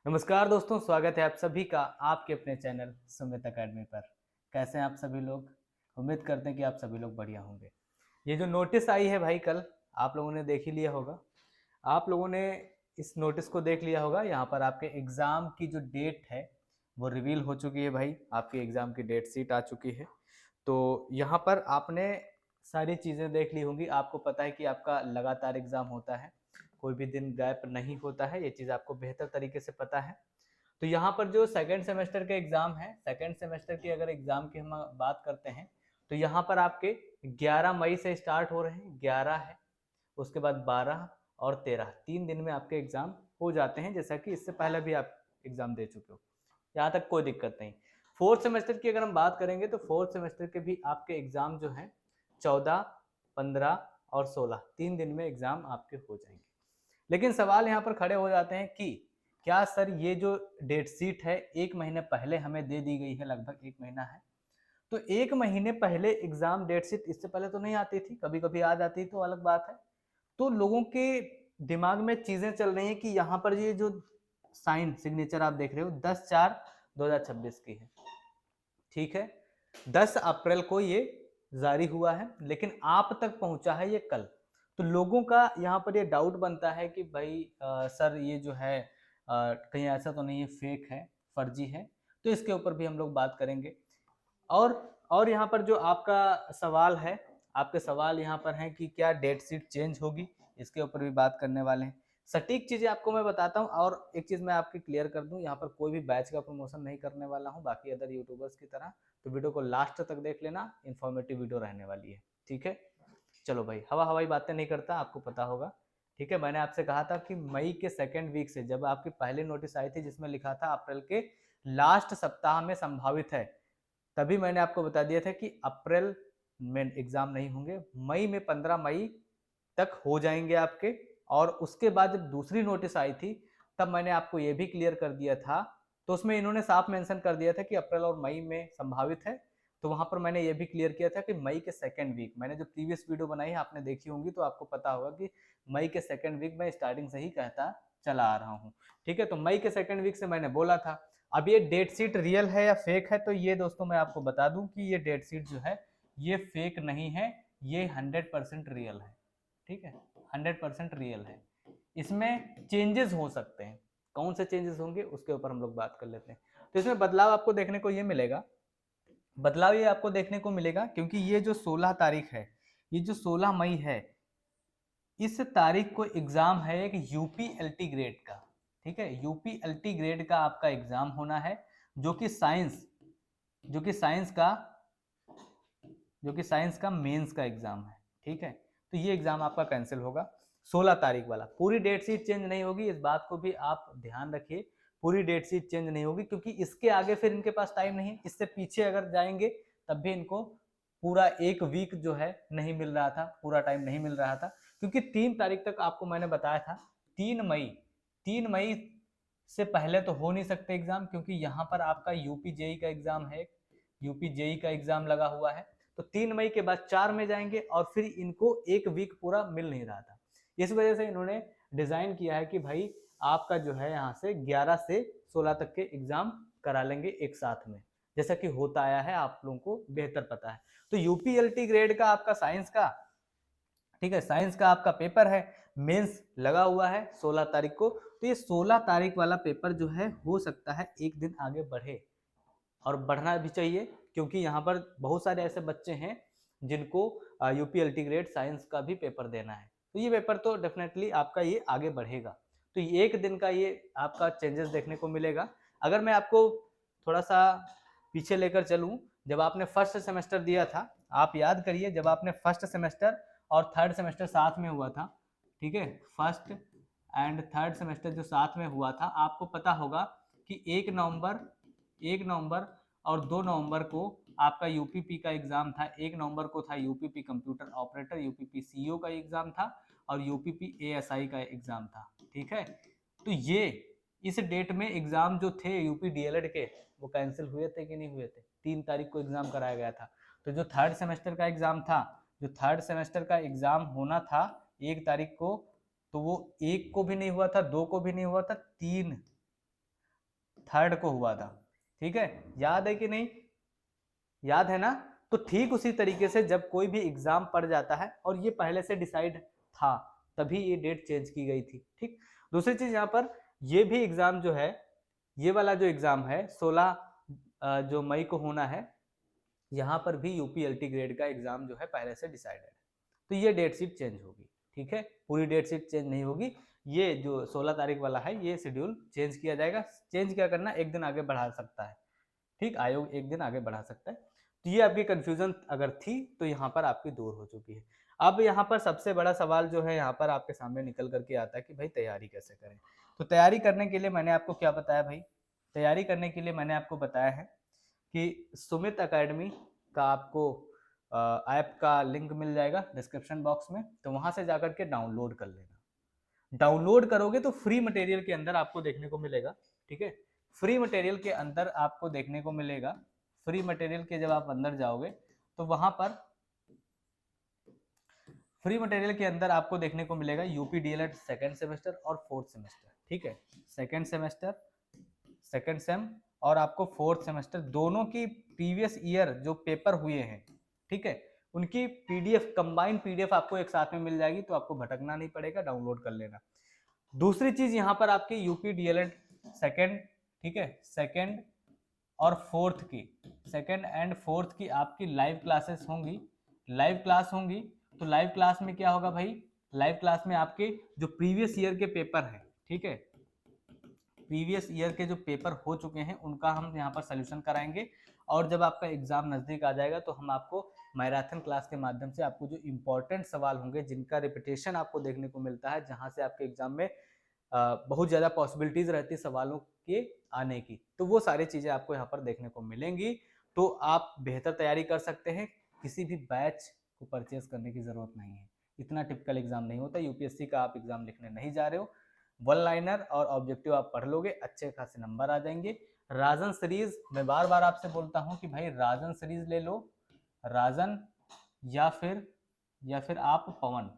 नमस्कार दोस्तों, स्वागत है आप सभी का आपके अपने चैनल सुमित अकेडमी पर। कैसे हैं आप सभी लोग? उम्मीद करते हैं कि आप सभी लोग बढ़िया होंगे। ये जो नोटिस आई है भाई कल, आप लोगों ने देख ही लिया होगा। आप लोगों ने इस नोटिस को देख लिया होगा। यहाँ पर आपके एग्ज़ाम की जो डेट है वो रिवील हो चुकी है भाई। आपके एग्ज़ाम की डेट शीट आ चुकी है। तो यहाँ पर आपने सारी चीज़ें देख ली होंगी। आपको पता है कि आपका लगातार एग्ज़ाम होता है, कोई भी दिन गैप नहीं होता है। ये चीज़ आपको बेहतर तरीके से पता है। तो यहाँ पर जो सेकंड सेमेस्टर के एग्ज़ाम है, सेकंड सेमेस्टर की अगर एग्ज़ाम की हम बात करते हैं तो यहाँ पर आपके 11 मई से स्टार्ट हो रहे हैं। 11 है, उसके बाद 12 और 13, 3 दिन में आपके एग्ज़ाम हो जाते हैं, जैसा कि इससे पहले भी आप एग्ज़ाम दे चुके हो। यहाँ तक कोई दिक्कत नहीं। फोर्थ सेमेस्टर की अगर हम बात करेंगे तो फोर्थ सेमेस्टर के भी आपके एग्ज़ाम जो हैं 14, 15 और 16, 3 दिन में एग्ज़ाम आपके हो जाएंगे। लेकिन सवाल यहाँ पर खड़े हो जाते हैं कि क्या सर ये जो डेट शीट है 1 महीने पहले हमें दे दी गई है, लगभग 1 महीना है, तो 1 महीने पहले एग्जाम डेट शीट इससे पहले तो नहीं आती थी, कभी कभी आ जाती तो अलग बात है। तो लोगों के दिमाग में चीजें चल रही हैं कि यहाँ पर ये जो साइन सिग्नेचर आप देख रहे हो 10/4/2026 की है, ठीक है। 10 अप्रैल को ये जारी हुआ है, लेकिन आप तक पहुंचा है ये कल। तो लोगों का यहाँ पर ये डाउट बनता है कि भाई सर ये जो है कहीं ऐसा तो नहीं है फेक है, फर्जी है। तो इसके ऊपर भी हम लोग बात करेंगे। और और यहाँ पर जो आपका सवाल है, आपके सवाल यहाँ पर हैं कि क्या डेट शीट चेंज होगी, इसके ऊपर भी बात करने वाले हैं। सटीक चीजें आपको मैं बताता हूँ। और एक चीज मैं आपकी क्लियर कर दूं, यहाँ पर कोई भी बैच का प्रमोशन नहीं करने वाला हूँ, बाकी अदर यूट्यूबर्स की तरह। तो वीडियो को लास्ट तक देख लेना, इन्फॉर्मेटिव वीडियो रहने वाली है, ठीक है। चलो भाई, हवा हवाई बातें नहीं करता, आपको पता होगा, ठीक है। मैंने आपसे कहा था कि मई के सेकेंड वीक से जब आपकी पहली नोटिस आई थी जिसमें लिखा था अप्रैल के लास्ट सप्ताह में संभावित है, तभी मैंने आपको बता दिया था कि अप्रैल में एग्जाम नहीं होंगे, मई में 15 मई तक हो जाएंगे आपके। और उसके बाद जब दूसरी नोटिस आई थी तब मैंने आपको यह भी क्लियर कर दिया था, तो उसमें इन्होंने साफ मेंशन कर दिया था कि अप्रैल और मई में संभावित है। तो वहां पर मैंने ये भी क्लियर किया था कि मई के सेकेंड वीक, मैंने जो प्रीवियस वीडियो बनाई है आपने देखी होंगी, तो आपको पता होगा कि मई के सेकेंड वीक में स्टार्टिंग से ही कहता चला आ रहा हूँ, ठीक है। तो मई के सेकेंड वीक से मैंने बोला था। अब ये डेट शीट रियल है या फेक है, तो ये दोस्तों मैं आपको बता दूं कि ये डेट शीट जो है ये फेक नहीं है, ये 100% रियल है, ठीक है। 100% रियल है। इसमें चेंजेस हो सकते हैं, कौन से चेंजेस होंगे उसके ऊपर हम लोग बात कर लेते हैं। तो इसमें बदलाव आपको देखने को ये मिलेगा, बदलाव ये आपको देखने को मिलेगा क्योंकि ये जो 16 तारीख है, ये जो 16 मई है, इस तारीख को एग्जाम है एक यूपीएलटी ग्रेड का, ठीक है। यूपीएलटी ग्रेड का आपका एग्जाम होना है, जो कि साइंस जो कि साइंस का जो कि साइंस का मेंस का एग्जाम है, ठीक है। तो ये एग्जाम आपका कैंसिल होगा 16 तारीख वाला। पूरी डेट शीट चेंज नहीं होगी, इस बात को भी आप ध्यान रखिए। पूरी डेट शीट चेंज नहीं होगी क्योंकि इसके आगे फिर इनके पास टाइम नहीं है। इससे पीछे अगर जाएंगे तब भी इनको पूरा एक वीक जो है नहीं मिल रहा था, पूरा टाइम नहीं मिल रहा था, क्योंकि 3 तारीख तक आपको मैंने बताया था। 3 मई, 3 मई से पहले तो हो नहीं सकते एग्जाम, क्योंकि यहाँ पर आपका यूपी जेई का एग्जाम है, यूपी जेई का एग्जाम लगा हुआ है। तो 3 मई के बाद 4 में जाएंगे और फिर इनको एक वीक पूरा मिल नहीं रहा था। इस वजह से इन्होंने डिजाइन किया है कि भाई आपका जो है यहाँ से 11 से 16 तक के एग्जाम करा लेंगे एक साथ में, जैसा कि होता आया है, आप लोगों को बेहतर पता है। तो यूपीएलटी ग्रेड का आपका साइंस का, ठीक है, साइंस का आपका पेपर है, मेंस लगा हुआ है 16 तारीख को। तो ये 16 तारीख वाला पेपर जो है हो सकता है एक दिन आगे बढ़े, और बढ़ना भी चाहिए, क्योंकि यहाँ पर बहुत सारे ऐसे बच्चे हैं जिनको यूपीएलटी ग्रेड साइंस का भी पेपर देना है। तो ये पेपर तो डेफिनेटली आपका ये आगे बढ़ेगा। तो ये एक दिन का ये आपका चेंजेस देखने को मिलेगा। अगर मैं आपको थोड़ा सा पीछे लेकर चलूं, जब आपने फर्स्ट सेमेस्टर दिया था, आप याद करिए, जब आपने फर्स्ट सेमेस्टर और थर्ड सेमेस्टर साथ में हुआ था, ठीक है, फर्स्ट एंड थर्ड सेमेस्टर जो साथ में हुआ था, आपको पता होगा कि 1 नवंबर और 2 नवंबर को आपका यूपीपी का एग्जाम था। 1 नवंबर को था UPP computer operator, UPP CEO का एग्जाम था, और यूपीपी एएसआई का एग्जाम था, ठीक है। तो ये इस डेट में एग्जाम जो थे यूपी डीएलएड के, वो कैंसिल हुए थे कि नहीं हुए थे? 3 तारीख को एग्जाम कराया गया था। तो जो थर्ड सेमेस्टर का एग्जाम था, जो थर्ड सेमेस्टर का एग्जाम होना था 1 तारीख को, तो वो 1 को भी नहीं हुआ था, 2 को भी नहीं हुआ था, 3 3 को हुआ था, ठीक है, याद है कि नहीं, याद है ना। तो ठीक उसी तरीके से जब कोई भी एग्जाम पड़ जाता है और ये पहले से डिसाइड था, तभी ये डेट चेंज की गई थी, ठीक। दूसरी चीज यहाँ पर, ये भी एग्जाम जो है, ये वाला जो एग्जाम है 16 जो मई को होना है, यहाँ पर भी यूपीएलटी ग्रेड का एग्जाम जो है पहले से डिसाइडेड, तो ये डेट शीट चेंज होगी, ठीक है, पूरी डेट शीट चेंज नहीं होगी। ये जो 16 तारीख वाला है ये शेड्यूल चेंज किया जाएगा। चेंज क्या करना, एक दिन आगे बढ़ा सकता है, ठीक, आयोग एक दिन आगे बढ़ा सकता है। तो ये आपकी कंफ्यूजन अगर थी तो यहाँ पर आपकी दूर हो चुकी है। अब यहाँ पर सबसे बड़ा सवाल जो है यहाँ पर आपके सामने निकल करके आता है कि भाई तैयारी कैसे करें। तो तैयारी करने के लिए मैंने आपको क्या बताया भाई, तैयारी करने के लिए मैंने आपको बताया है कि सुमित अकेडमी का आपको ऐप का लिंक मिल जाएगा डिस्क्रिप्शन बॉक्स में, तो वहां से जाकर के डाउनलोड कर लेना। डाउनलोड करोगे तो फ्री मटेरियल के अंदर आपको देखने को मिलेगा, ठीक है, फ्री मटेरियल के अंदर आपको देखने को मिलेगा, फ्री मटेरियल के जब आप अंदर जाओगे तो वहां पर फ्री मटेरियल के अंदर आपको देखने को मिलेगा यूपी डीएलएड सेकंड सेमेस्टर और फोर्थ सेमेस्टर, ठीक है, सेकंड सेमेस्टर, सेकंड सेम और आपको फोर्थ सेमेस्टर दोनों की प्रीवियस ईयर जो पेपर हुए हैं, ठीक है, उनकी पीडीएफ, कंबाइंड पीडीएफ आपको एक साथ में मिल जाएगी, तो आपको भटकना नहीं पड़ेगा, डाउनलोड कर लेना। दूसरी चीज यहाँ पर आपकी यूपी डीएलएड सेकंड, ठीक है, सेकंड और फोर्थ की, सेकंड एंड फोर्थ की आपकी लाइव क्लासेस होंगी, लाइव क्लास होंगी। तो लाइव क्लास में क्या होगा भाई, लाइव क्लास में आपके जो प्रीवियस ईयर के पेपर हैं, ठीक है, प्रीवियस ईयर के जो पेपर हो चुके हैं उनका हम यहाँ पर सोल्यूशन कराएंगे। और जब आपका एग्जाम नजदीक आ जाएगा तो हम आपको मैराथन क्लास के माध्यम से आपको जो इंपॉर्टेंट सवाल होंगे जिनका रिपीटेशन आपको देखने को मिलता है, जहां से आपके एग्जाम में बहुत ज़्यादा पॉसिबिलिटीज रहती है सवालों के आने की, तो वो सारी चीज़ें आपको यहाँ पर देखने को मिलेंगी। तो आप बेहतर तैयारी कर सकते हैं, किसी भी बैच को परचेज करने की ज़रूरत नहीं है, इतना टिपिकल एग्जाम नहीं होता, यूपीएससी का आप एग्जाम लिखने नहीं जा रहे हो, वन लाइनर और ऑब्जेक्टिव आप पढ़ लोगे, अच्छे खासे नंबर आ जाएंगे। राजन सीरीज, मैं बार बार आपसे बोलता हूँ कि भाई राजन सीरीज ले लो, राजन या फिर आप पवन,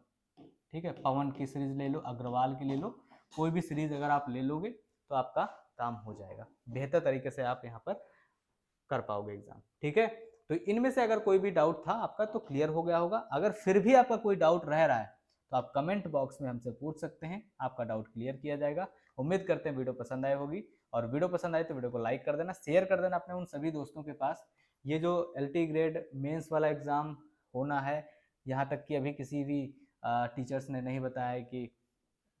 ठीक है, पवन की सीरीज ले लो, अग्रवाल की ले लो, कोई भी सीरीज अगर आप ले लोगे तो आपका काम हो जाएगा, बेहतर तरीके से आप यहाँ पर कर पाओगे एग्जाम, ठीक है। तो इनमें से अगर कोई भी डाउट था आपका तो क्लियर हो गया होगा, अगर फिर भी आपका कोई डाउट रह रहा है तो आप कमेंट बॉक्स में हमसे पूछ सकते हैं, आपका डाउट क्लियर किया जाएगा। उम्मीद करते हैं वीडियो पसंद आई होगी, और वीडियो पसंद आए तो वीडियो को लाइक कर देना, शेयर कर देना अपने उन सभी दोस्तों के पास। ये जो एलटी ग्रेड मेंस वाला एग्जाम होना है, यहाँ तक कि अभी किसी भी टीचर्स ने नहीं बताया कि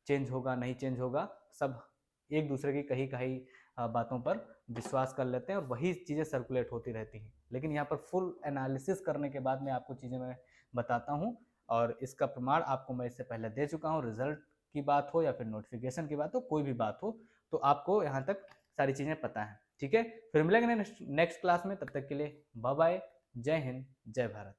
चेंज होगा नहीं चेंज होगा, सब एक दूसरे की कही कही बातों पर विश्वास कर लेते हैं और वही चीज़ें सर्कुलेट होती रहती हैं, लेकिन यहाँ पर फुल एनालिसिस करने के बाद मैं आपको चीज़ें मैं बताता हूँ, और इसका प्रमाण आपको मैं इससे पहले दे चुका हूँ। रिजल्ट की बात हो या फिर नोटिफिकेशन की बात हो, कोई भी बात हो, तो आपको यहाँ तक सारी चीज़ें पता है, ठीक है। फिर मिलेंगे नेक्स्ट क्लास में, तब तक के लिए बाय बाय, जय हिंद, जय भारत।